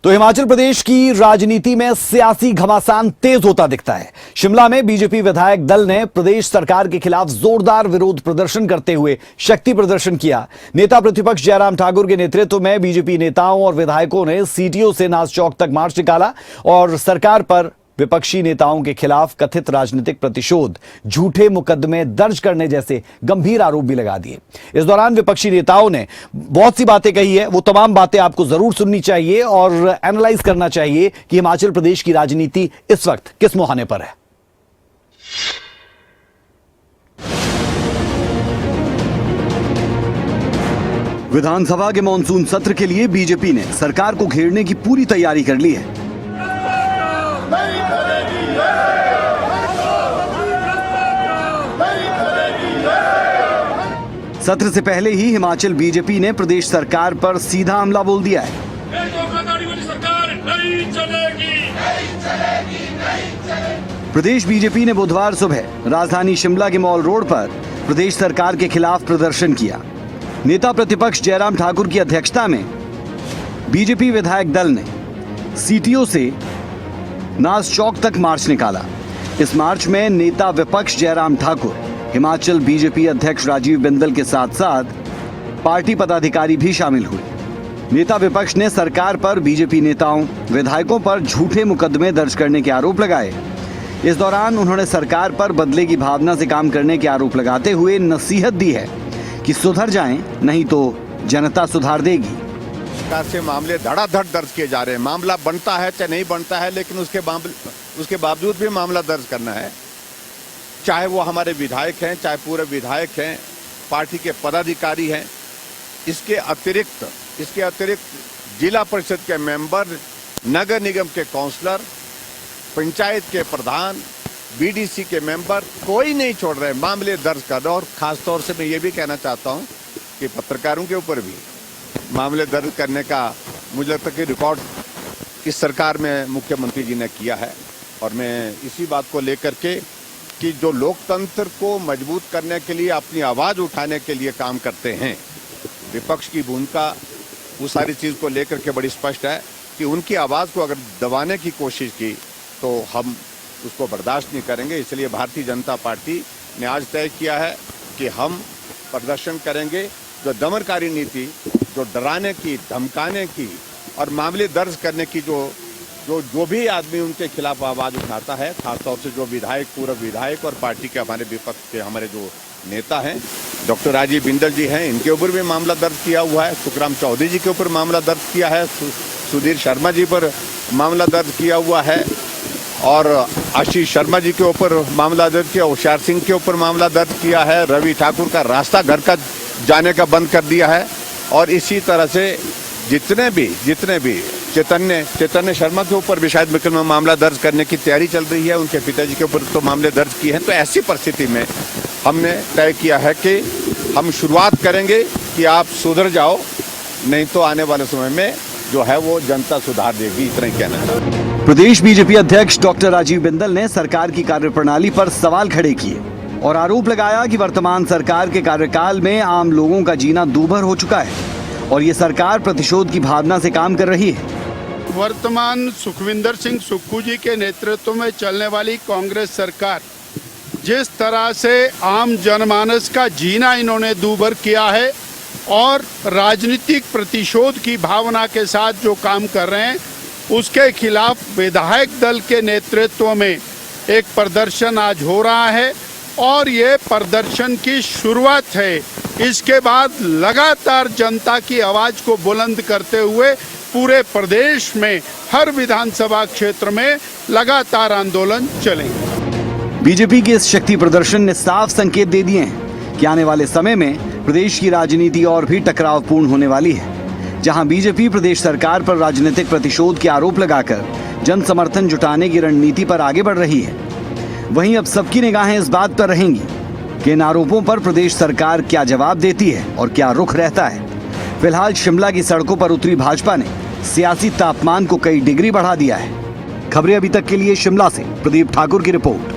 तो हिमाचल प्रदेश की राजनीति में सियासी घमासान तेज होता दिखता है। शिमला में बीजेपी विधायक दल ने प्रदेश सरकार के खिलाफ जोरदार विरोध प्रदर्शन करते हुए शक्ति प्रदर्शन किया। नेता प्रतिपक्ष जयराम ठाकुर के नेतृत्व में बीजेपी नेताओं और विधायकों ने सीटीओ से नाज चौक तक मार्च निकाला और सरकार पर विपक्षी नेताओं के खिलाफ कथित राजनीतिक प्रतिशोध, झूठे मुकदमे दर्ज करने जैसे गंभीर आरोप भी लगा दिए। इस दौरान विपक्षी नेताओं ने बहुत सी बातें कही है। वो तमाम बातें आपको जरूर सुननी चाहिए और एनालाइज करना चाहिए कि हिमाचल प्रदेश की राजनीति इस वक्त किस मुहाने पर है। विधानसभा के मॉनसून सत्र के लिए बीजेपी ने सरकार को घेरने की पूरी तैयारी कर ली है। सत्र से पहले ही हिमाचल बीजेपी ने प्रदेश सरकार पर सीधा हमला बोल दिया है। प्रदेश बीजेपी ने बुधवार सुबह राजधानी शिमला के मॉल रोड पर प्रदेश सरकार के खिलाफ प्रदर्शन किया। नेता प्रतिपक्ष जयराम ठाकुर की अध्यक्षता में बीजेपी विधायक दल ने सीटीओ से नाज चौक तक मार्च निकाला। इस मार्च में नेता विपक्ष जयराम ठाकुर, हिमाचल बीजेपी अध्यक्ष राजीव बिंदल के साथ साथ पार्टी पदाधिकारी भी शामिल हुए। नेता विपक्ष ने सरकार पर बीजेपी नेताओं, विधायकों पर झूठे मुकदमे दर्ज करने के आरोप लगाए। इस दौरान उन्होंने सरकार पर बदले की भावना से काम करने के आरोप लगाते हुए नसीहत दी है कि सुधर जाएं, नहीं तो जनता सुधार देगी। सरकार से मामले धड़ाधड़ दर्ज किए जा रहे हैं। मामला बनता है चाहे नहीं बनता है, लेकिन उसके बावजूद भी मामला दर्ज करना है। चाहे वो हमारे विधायक हैं, चाहे पूरे विधायक हैं, पार्टी के पदाधिकारी हैं। इसके अतिरिक्त जिला परिषद के मेंबर, नगर निगम के काउंसलर, पंचायत के प्रधान, बीडीसी के मेंबर, कोई नहीं छोड़ रहे मामले दर्ज कर रहे। और खासतौर से मैं ये भी कहना चाहता हूँ कि पत्रकारों के ऊपर भी मामले दर्ज करने का मुझे लगता है कि रिकॉर्ड इस सरकार में मुख्यमंत्री जी ने किया है। और मैं इसी बात को लेकर के कि जो लोकतंत्र को मजबूत करने के लिए, अपनी आवाज़ उठाने के लिए काम करते हैं, विपक्ष की भूमिका उस सारी चीज़ को लेकर के बड़ी स्पष्ट है कि उनकी आवाज़ को अगर दबाने की कोशिश की तो हम उसको बर्दाश्त नहीं करेंगे। इसलिए भारतीय जनता पार्टी ने आज तय किया है कि हम प्रदर्शन करेंगे। जो दमनकारी नीति, जो डराने की, धमकाने की और मामले दर्ज करने की जो भी आदमी उनके खिलाफ आवाज़ उठाता है, खासतौर से जो विधायक, पूर्व विधायक और पार्टी के हमारे विपक्ष के हमारे जो नेता हैं, डॉक्टर राजीव बिंदल जी हैं, इनके ऊपर भी मामला दर्ज किया हुआ है। सुखराम चौधरी जी के ऊपर मामला दर्ज किया है। सुधीर शर्मा जी पर मामला दर्ज किया हुआ है और आशीष शर्मा जी के ऊपर मामला दर्ज किया, होशियार सिंह के ऊपर मामला दर्ज किया है। रवि ठाकुर का रास्ता घर का जाने का बंद कर दिया है। और इसी तरह से जितने भी चैतन्य शर्मा के ऊपर भी शायद मुकदमा मामला दर्ज करने की तैयारी चल रही है। उनके पिताजी के ऊपर तो मामले दर्ज किए हैं। तो ऐसी परिस्थिति में हमने तय किया है कि हम शुरुआत करेंगे कि आप सुधर जाओ, नहीं तो आने वाले समय में जो है वो जनता सुधार देगी। इतना ही कहना है। प्रदेश बीजेपी अध्यक्ष डॉक्टर राजीव बिंदल ने सरकार की कार्यप्रणाली पर सवाल खड़े किए और आरोप लगाया कि वर्तमान सरकार के कार्यकाल में आम लोगों का जीना दूभर हो चुका है और ये सरकार प्रतिशोध की भावना से काम कर रही है। वर्तमान सुखविंदर सिंह सुक्खू जी के नेतृत्व में चलने वाली कांग्रेस सरकार जिस तरह से आम जनमानस का जीना इन्होंने दूभर किया है और राजनीतिक प्रतिशोध की भावना के साथ जो काम कर रहे हैं, उसके खिलाफ विधायक दल के नेतृत्व में एक प्रदर्शन आज हो रहा है और ये प्रदर्शन की शुरुआत है। इसके बाद लगातार जनता की आवाज़ को बुलंद करते हुए पूरे प्रदेश में हर विधानसभा क्षेत्र में लगातार आंदोलन चलेंगे। बीजेपी के इस शक्ति प्रदर्शन ने साफ संकेत दे दिए हैं कि आने वाले समय में प्रदेश की राजनीति और भी टकरावपूर्ण होने वाली है। जहां बीजेपी प्रदेश सरकार पर राजनीतिक प्रतिशोध के आरोप लगाकर जन समर्थन जुटाने की रणनीति पर आगे बढ़ रही है, वहीं अब सबकी निगाहें इस बात पर रहेंगी कि इन आरोपों पर प्रदेश सरकार क्या जवाब देती है और क्या रुख रहता है। फिलहाल शिमला की सड़कों पर उतरी भाजपा ने सियासी तापमान को कई डिग्री बढ़ा दिया है। खबरें अभी तक के लिए शिमला से प्रदीप ठाकुर की रिपोर्ट।